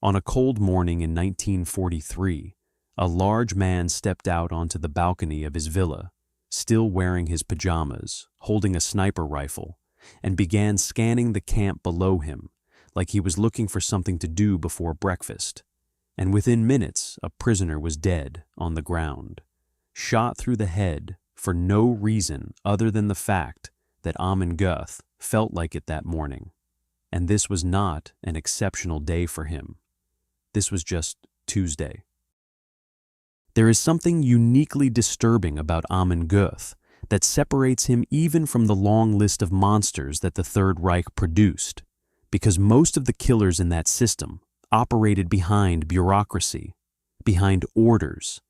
On a cold morning in 1943, a large man stepped out onto the balcony of his villa, still wearing his pajamas, holding a sniper rifle, and began scanning the camp below him like he was looking for something to do before breakfast. And within minutes, a prisoner was dead on the ground, shot through the head for no reason other than the fact that Amon Göth felt like it that morning. And this was not an exceptional day for him. This was just Tuesday. There is something uniquely disturbing about Amon Göth that separates him even from the long list of monsters that the Third Reich produced, because most of the killers in that system operated behind bureaucracy, behind orders,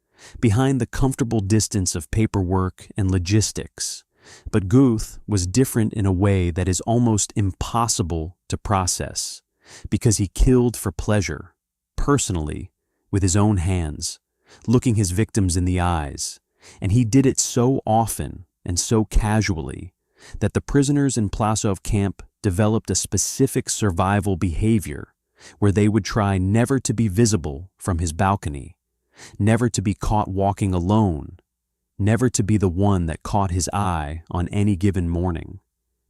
behind the comfortable distance of paperwork and logistics. But Göth was different in a way that is almost impossible to process, because he killed for pleasure, personally, with his own hands, looking his victims in the eyes, and he did it so often and so casually that the prisoners in Plaszow camp developed a specific survival behavior where they would try never to be visible from his balcony, never to be caught walking alone, never to be the one that caught his eye on any given morning,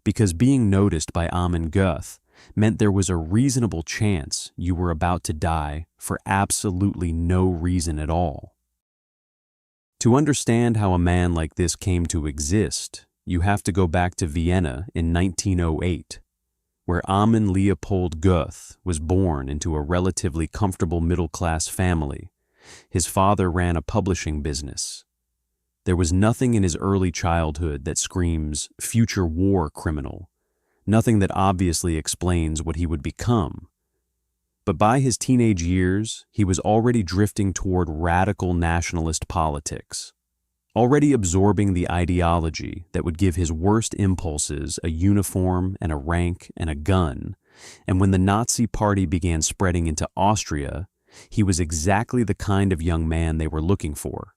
because being noticed by Amon Göth meant there was a reasonable chance you were about to die for absolutely no reason at all. To understand how a man like this came to exist, you have to go back to Vienna in 1908, where Amon Leopold Göth was born into a relatively comfortable middle-class family. His father ran a publishing business. There was nothing in his early childhood that screams future war criminal, nothing that obviously explains what he would become. But by his teenage years, he was already drifting toward radical nationalist politics, already absorbing the ideology that would give his worst impulses a uniform and a rank and a gun. And when the Nazi Party began spreading into Austria, he was exactly the kind of young man they were looking for: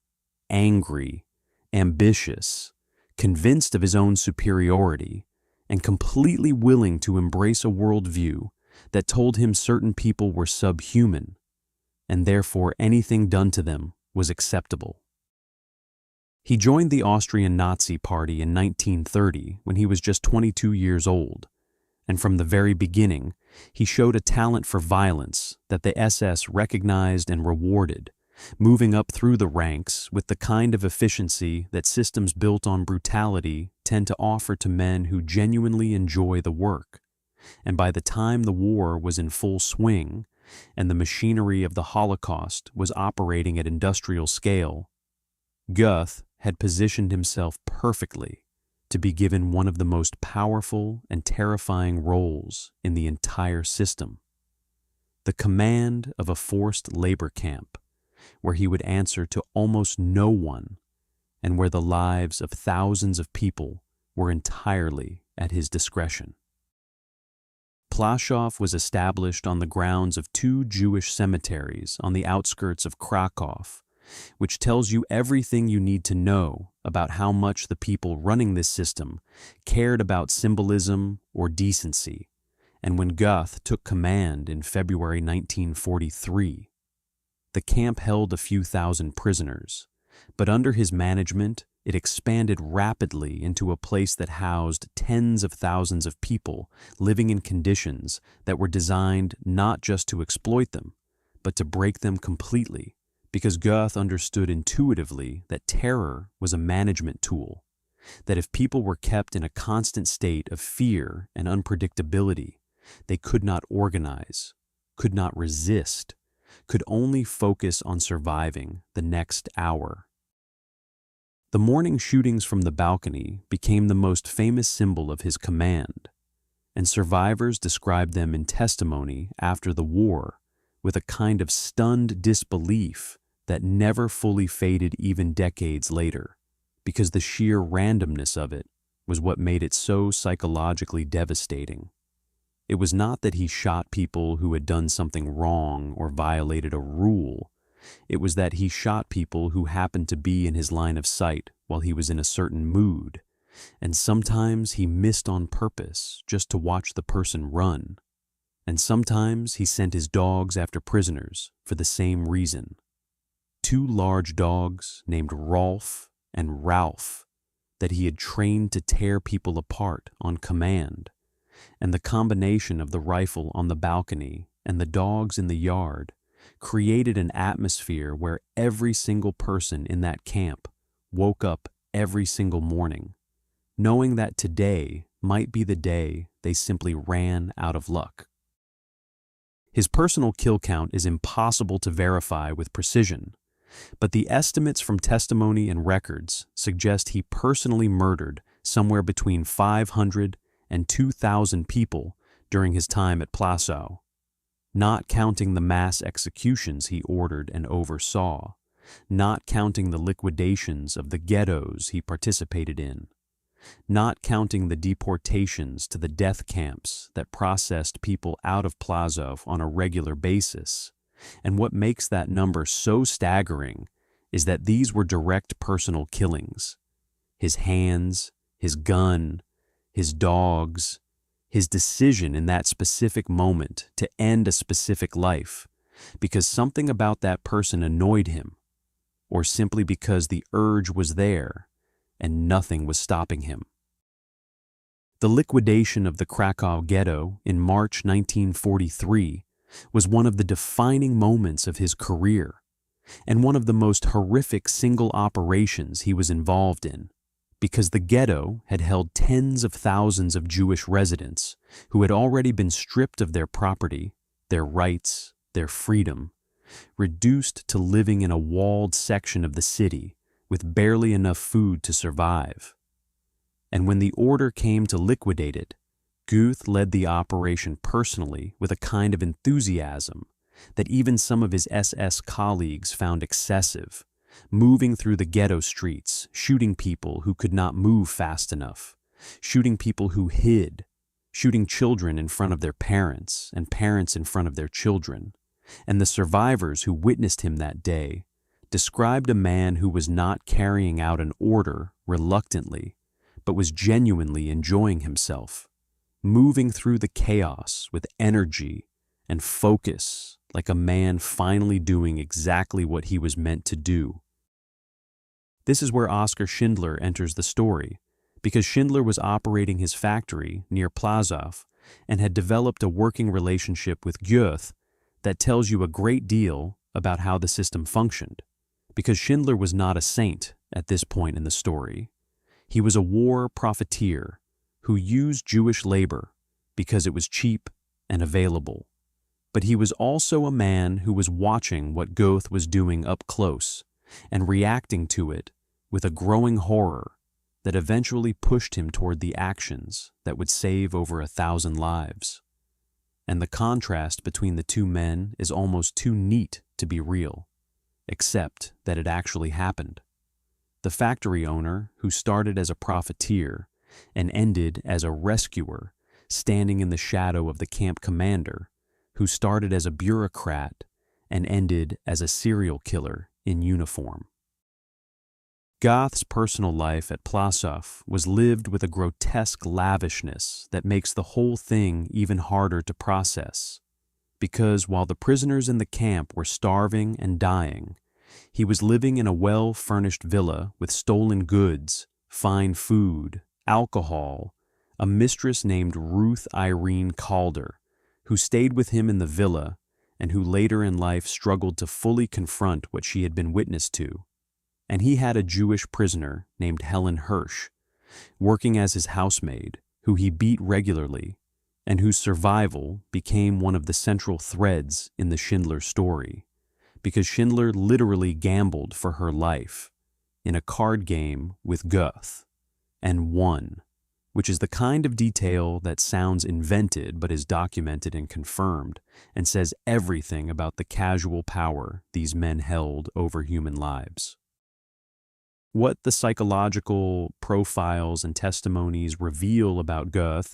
angry, ambitious, convinced of his own superiority, and completely willing to embrace a worldview that told him certain people were subhuman, and therefore anything done to them was acceptable. He joined the Austrian Nazi Party in 1930 when he was just 22 years old, and from the very beginning, he showed a talent for violence that the SS recognized and rewarded, moving up through the ranks with the kind of efficiency that systems built on brutality tend to offer to men who genuinely enjoy the work. And by the time the war was in full swing and the machinery of the Holocaust was operating at industrial scale, Göth had positioned himself perfectly to be given one of the most powerful and terrifying roles in the entire system: the command of a forced labor camp, where he would answer to almost no one, and where the lives of thousands of people were entirely at his discretion. Plaszow was established on the grounds of two Jewish cemeteries on the outskirts of Krakow, which tells you everything you need to know about how much the people running this system cared about symbolism or decency. And when Göth took command in February 1943, the camp held a few thousand prisoners, but under his management, it expanded rapidly into a place that housed tens of thousands of people living in conditions that were designed not just to exploit them, but to break them completely, because Göth understood intuitively that terror was a management tool, that if people were kept in a constant state of fear and unpredictability, they could not organize, could not resist, could only focus on surviving the next hour. The morning shootings from the balcony became the most famous symbol of his command, and survivors described them in testimony after the war with a kind of stunned disbelief that never fully faded even decades later, because the sheer randomness of it was what made it so psychologically devastating. It was not that he shot people who had done something wrong or violated a rule. It was that he shot people who happened to be in his line of sight while he was in a certain mood, and sometimes he missed on purpose just to watch the person run. and sometimes he sent his dogs after prisoners for the same reason. Two large dogs named Rolf and Ralph that he had trained to tear people apart on command, and the combination of the rifle on the balcony and the dogs in the yard created an atmosphere where every single person in that camp woke up every single morning, knowing that today might be the day they simply ran out of luck. His personal kill count is impossible to verify with precision, but the estimates from testimony and records suggest he personally murdered somewhere between 500 and 2,000 people during his time at Plaszow, not counting the mass executions he ordered and oversaw, not counting the liquidations of the ghettos he participated in, not counting the deportations to the death camps that processed people out of Plaszow on a regular basis. And what makes that number so staggering is that these were direct personal killings. His hands, his gun, his dogs, his decision in that specific moment to end a specific life because something about that person annoyed him, or simply because the urge was there and nothing was stopping him. The liquidation of the Krakow ghetto in March 1943 was one of the defining moments of his career and one of the most horrific single operations he was involved in, because the ghetto had held tens of thousands of Jewish residents who had already been stripped of their property, their rights, their freedom, reduced to living in a walled section of the city with barely enough food to survive. And when the order came to liquidate it, Göth led the operation personally with a kind of enthusiasm that even some of his SS colleagues found excessive, moving through the ghetto streets, shooting people who could not move fast enough, shooting people who hid, shooting children in front of their parents and parents in front of their children. And the survivors who witnessed him that day described a man who was not carrying out an order reluctantly, but was genuinely enjoying himself, moving through the chaos with energy and focus like a man finally doing exactly what he was meant to do. This is where Oskar Schindler enters the story, because Schindler was operating his factory near Plaszow and had developed a working relationship with Göth that tells you a great deal about how the system functioned, because Schindler was not a saint at this point in the story. He was a war profiteer who used Jewish labor because it was cheap and available. But he was also a man who was watching what Göth was doing up close and reacting to it with a growing horror that eventually pushed him toward the actions that would save over 1,000 lives. And the contrast between the two men is almost too neat to be real, except that it actually happened. The factory owner, who started as a profiteer and ended as a rescuer, standing in the shadow of the camp commander, who started as a bureaucrat and ended as a serial killer in uniform. Göth's personal life at Plaszow was lived with a grotesque lavishness that makes the whole thing even harder to process, because while the prisoners in the camp were starving and dying, he was living in a well-furnished villa with stolen goods, fine food, alcohol, a mistress named Ruth Irene Calder, who stayed with him in the villa and who later in life struggled to fully confront what she had been witness to. And he had a Jewish prisoner named Helen Hirsch, working as his housemaid, who he beat regularly, and whose survival became one of the central threads in the Schindler story, because Schindler literally gambled for her life in a card game with Göth, and won, which is the kind of detail that sounds invented but is documented and confirmed, and says everything about the casual power these men held over human lives. What the psychological profiles and testimonies reveal about Göth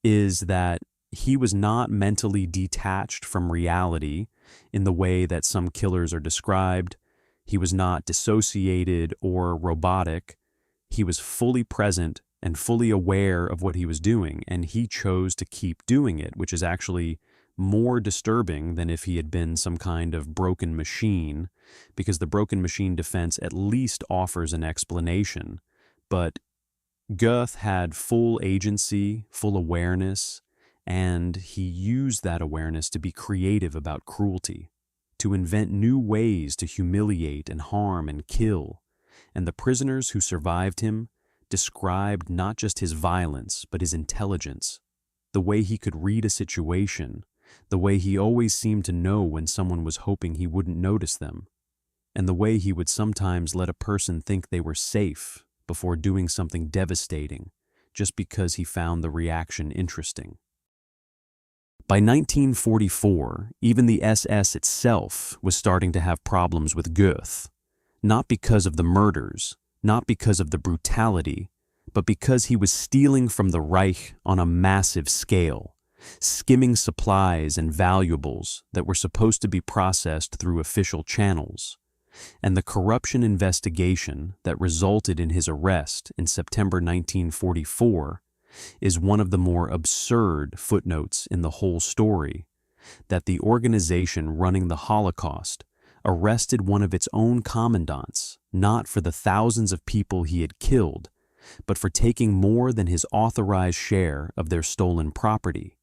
is that he was not mentally detached from reality in the way that some killers are described. He was not dissociated or robotic. He was fully present and fully aware of what he was doing, and he chose to keep doing it, which is actually more disturbing than if he had been some kind of broken machine, because the broken machine defense at least offers an explanation. But Göth had full agency, full awareness, and he used that awareness to be creative about cruelty, to invent new ways to humiliate and harm and kill. And the prisoners who survived him described not just his violence, but his intelligence, the way he could read a situation, the way he always seemed to know when someone was hoping he wouldn't notice them, and the way he would sometimes let a person think they were safe before doing something devastating just because he found the reaction interesting. By 1944, even the SS itself was starting to have problems with Göth, not because of the murders, not because of the brutality, but because he was stealing from the Reich on a massive scale, skimming supplies and valuables that were supposed to be processed through official channels. And the corruption investigation that resulted in his arrest in September 1944 is one of the more absurd footnotes in the whole story, that the organization running the Holocaust arrested one of its own commandants, not for the thousands of people he had killed, but for taking more than his authorized share of their stolen property,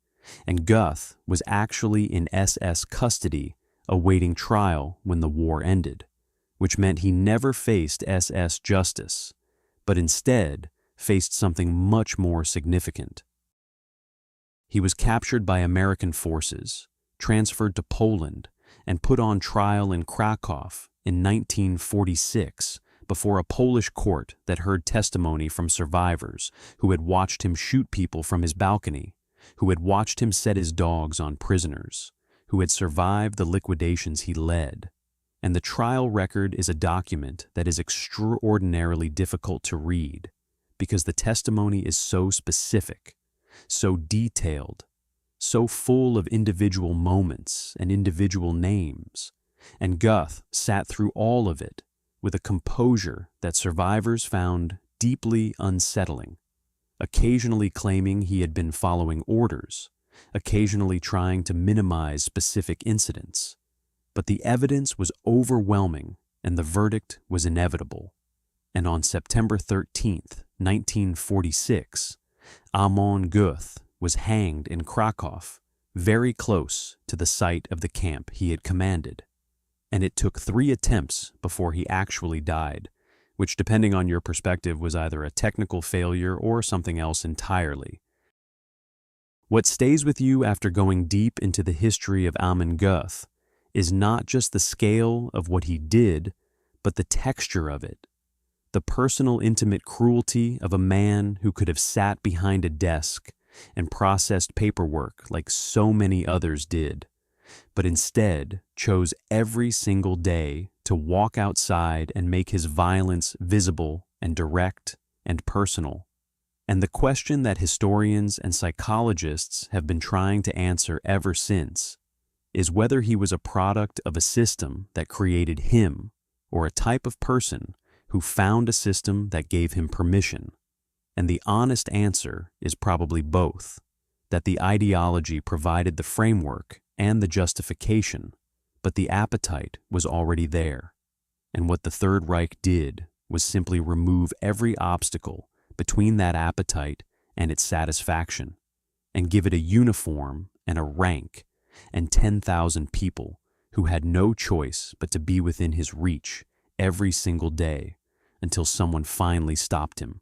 and Göth was actually in SS custody awaiting trial when the war ended, which meant he never faced SS justice, but instead faced something much more significant. He was captured by American forces, transferred to Poland, and put on trial in Krakow in 1946 before a Polish court that heard testimony from survivors who had watched him shoot people from his balcony, who had watched him set his dogs on prisoners, who had survived the liquidations he led. And the trial record is a document that is extraordinarily difficult to read because the testimony is so specific, so detailed, so full of individual moments and individual names. And Göth sat through all of it with a composure that survivors found deeply unsettling, occasionally claiming he had been following orders, occasionally trying to minimize specific incidents. But the evidence was overwhelming and the verdict was inevitable. And on September 13th, 1946, Amon Göth was hanged in Krakow, very close to the site of the camp he had commanded. And it took 3 attempts before he actually died, which, depending on your perspective, was either a technical failure or something else entirely. What stays with you after going deep into the history of Amon Göth is not just the scale of what he did, but the texture of it, the personal, intimate cruelty of a man who could have sat behind a desk and processed paperwork like so many others did, but instead chose every single day to walk outside and make his violence visible and direct and personal. And the question that historians and psychologists have been trying to answer ever since is whether he was a product of a system that created him or a type of person who found a system that gave him permission. And the honest answer is probably both, that the ideology provided the framework and the justification, but the appetite was already there. And what the Third Reich did was simply remove every obstacle between that appetite and its satisfaction, and give it a uniform and a rank and 10,000 people who had no choice but to be within his reach every single day until someone finally stopped him.